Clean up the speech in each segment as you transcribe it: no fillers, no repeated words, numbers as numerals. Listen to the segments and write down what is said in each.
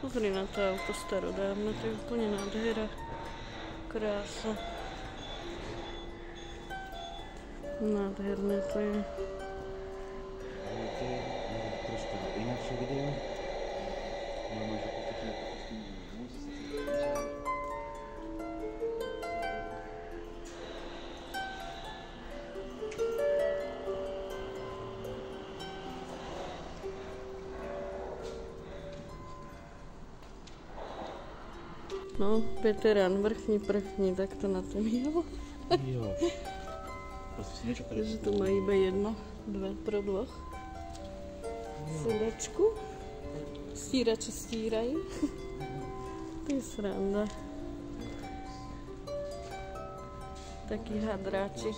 Pozri na to auto starodávne, to je úplne nádhera. Krása. Nádherné to je. Trošku inakšie video. No, veterán, vrchní, prchní, tak to na tom jo. Jo. Proste si niečo Takže tu má iba jedno, dve pro dvoch. Sedačku. Stírači stírají. To je sranda. Takí hadráči.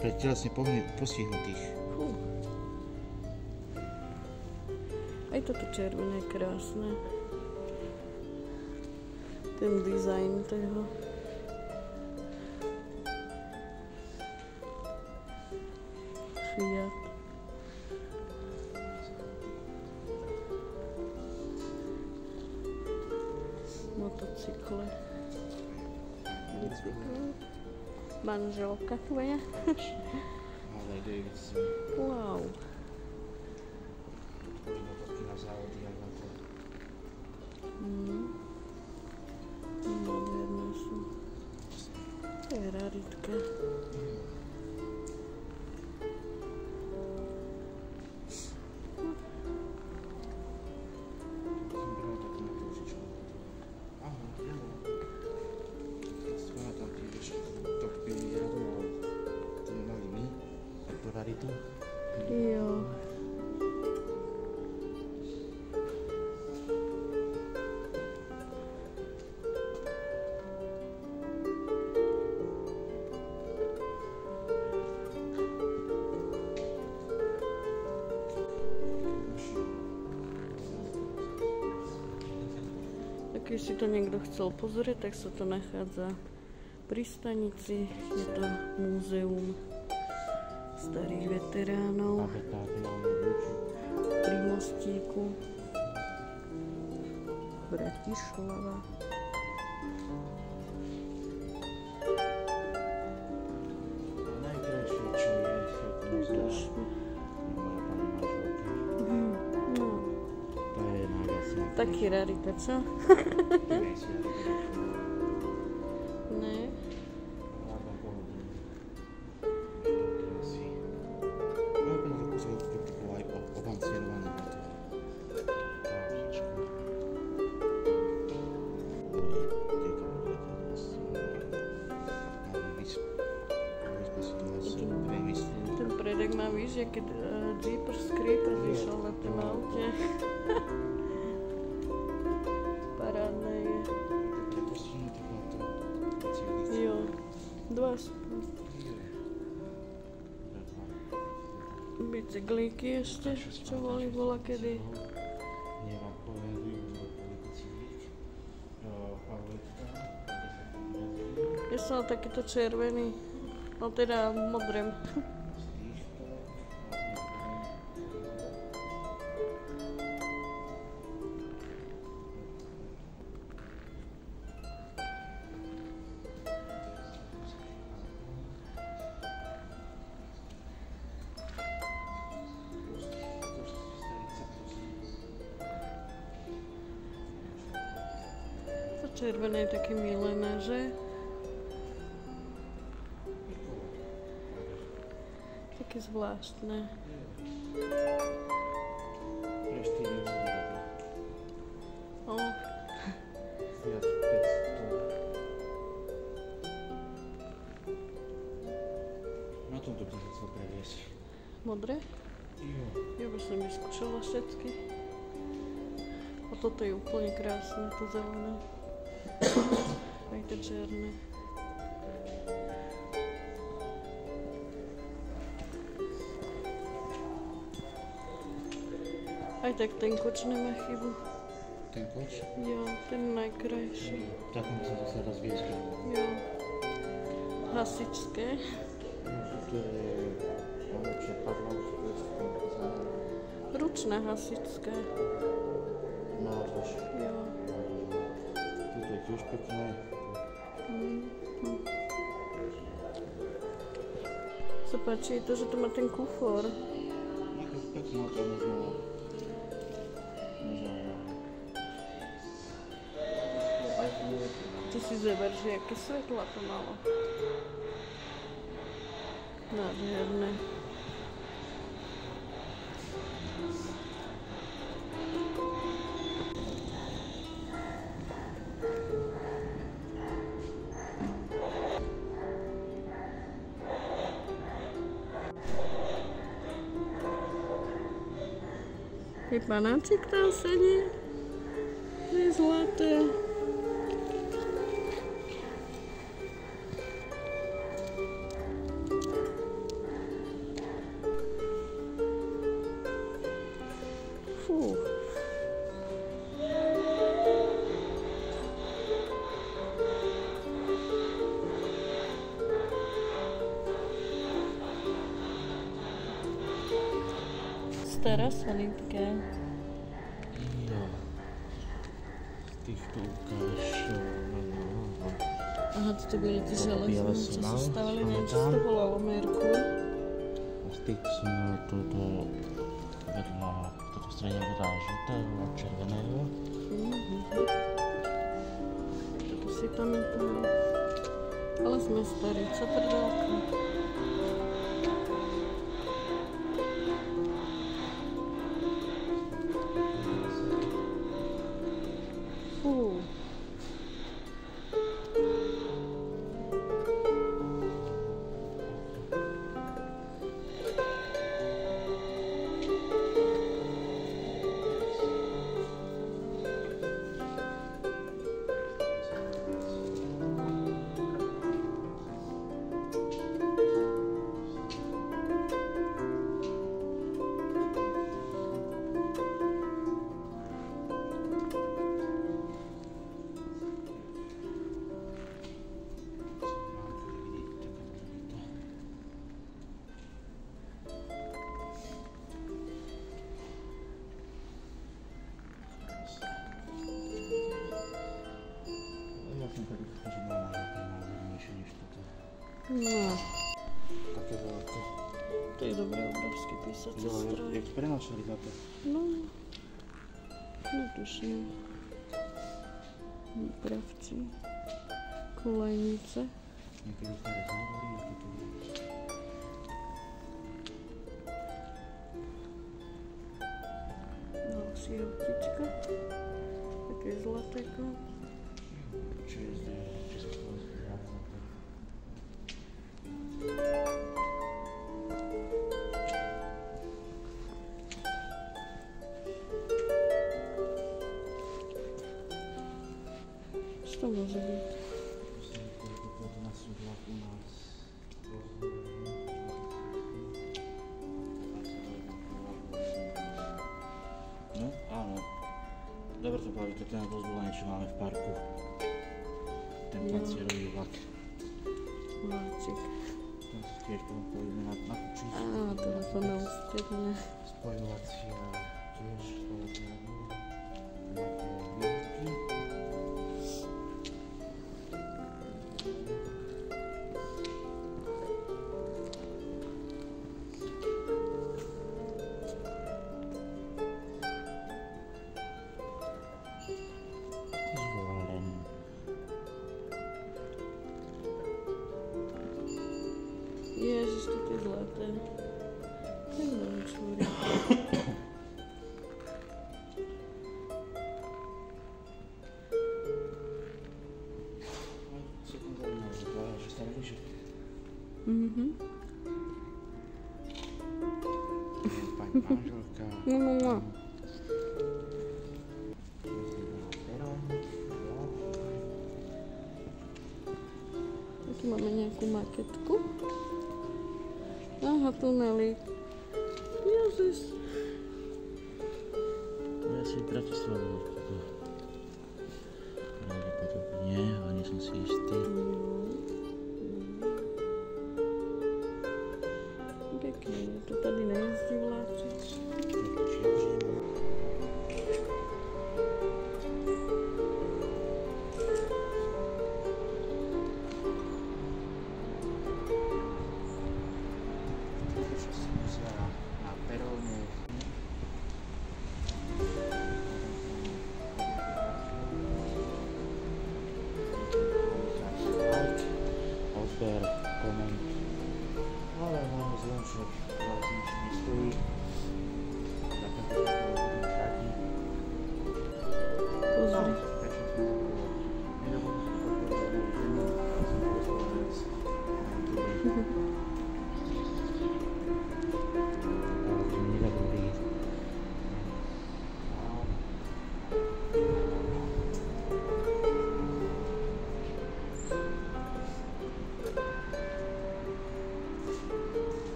Pre telesne postihnutých. Aj toto červené je krásne. Ten dizajn toho. Fiat. Motocykle. Bicykle. Manželka tvoja. Harley Davidson. Wow. Na závody aj na to. Nádherné sú. To je raritka. Jo. Keď si to niekto chcel pozrieť, tak sa to nachádza pri stanici. Je to múzeum starých veteránov pri mostíku Bratislava. Najkrajšie, čo je muzeum. To je najviac. Taký rarita, čo? Ne. Ten predek má, víš, jak Jeepers Creepers vyšel na tom aute. Parádne je. Jo, dva bicyklíky ešte, čo boli volakedy. Ja som takýto červený, no teda modrém. To červené je také milené, že? Také zvláštne. O. Na tomto by sa chcel previesť. Modré? Jo. Ja by som vyskúšala všetky. A toto je úplne krásne, to zelené. Aj to černé. Aj tak ten koč nemá chybu. Ten koč? Jo, ten najkrajší. Tak on sa zase rozviezli. Jo. Hasičské. To je najlepšie padlo, tradičné hasičské. Nádrž. Jo. Tuto je tiež pekné. Sa páči to, že to má ten kufor. Nejaké pekné, to možno... Ty si zober, že aké svetla to malo. Nádherné. Je panáčik tam sedí. Je zlaté. Fú. Stará sanitka. Jo. Z týchto ukáž... Aha, toto byly ty železné, čo sa stavali, neviem, čo pamätám. to volalo, Merkur. A z tých som toto vedľa, toto stredne vedľa žltého a červeného. Toto si pamätám. Ale sme starí, co prdálka. Fú. No, Také veľké. to je dobrý obrovský písací Jo, stroj. jak prenášali na to. No, netuším. Výpravci, kolejnice. Niekedy staré závory, aké tu je. Další autička. Také zlatéko. Čo je zde Československý rád za to. Co to může být? Myslím, že to na súdlach u nás. No, áno. Dobre to povedať, to je ten rozbúvaný, čo máme v parku. Ten pancierový vlak. Vláčik. Ten si tiež potom pojíme na kučiť. Á, telefónne ústredne. Spojovací a tiež nejaké výrobky. Zvolen. Ježiš, to je zlaté. Ten čúri. Celkom zaujímavé, že to je, že sa líši. Pani manželka. No. Tu máme nejakú maketku. Aha, tunely. Ježiš. To je asi Bratislava. Pravdepodobne, ale nie som si istý. Pekne, to tady nejezdí vláčič. Netuším, že